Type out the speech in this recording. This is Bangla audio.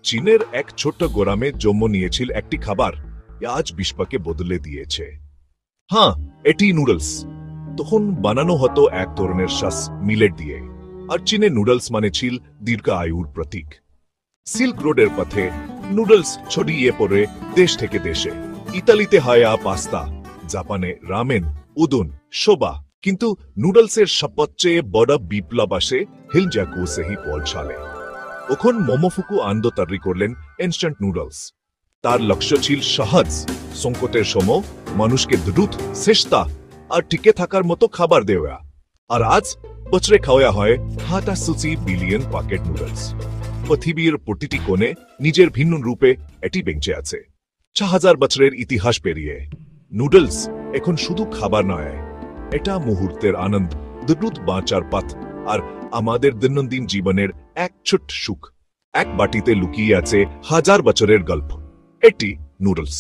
চীনের এক ছোট্ট গ্রামে জন্ম নিয়েছিল একটি খাবার আজ বিশ্বকে বদলে দিয়েছে। হ্যাঁ, এটি নুডলস। তখন বানানো হতো এক ধরনের শ্বাস মিলেট দিয়ে, আর চীনে নুডলস মানে ছিল দীর্ঘ আয়ুর প্রতীক। সিল্ক রোডের পথে নুডলস ছড়িয়ে পড়ে দেশ থেকে দেশে। ইতালিতে হয় পাস্তা, জাপানে রামেন, উদুন, সোবা। কিন্তু নুডলসের সবচেয়ে বড় বিপ্লব আসে হিলজাকুসেহি পৌঁছালে। ওখন মোমোফুকু আনন্দ তৈরি করলেন ইনস্ট্যান্ট নুডলস। তার লক্ষ্য ছিল সহজ, সংকটের সময় মানুষকে দ্রুত, সস্তা আর টিকে থাকার মতো খাবার দেওয়া। আর আজ বছরে খাওয়া হয় হাটা সুচি বিলিয়ন প্যাকেট নুডলস। পৃথিবীর প্রতিটি কোণে নিজের ভিন্ন রূপে এটি বেঁচে আছে ৬০০০ বছরের ইতিহাস পেরিয়ে। নুডলস এখন শুধু খাবার নয়, এটা মুহূর্তের আনন্দ, দ্রুত বাঁচার পথ আর আমাদের দৈনন্দিন জীবনের এক ছোট্ট সুখ। এক বাটিতে লুকিয়ে আছে হাজার বছরের গল্প। এটি নুডলস।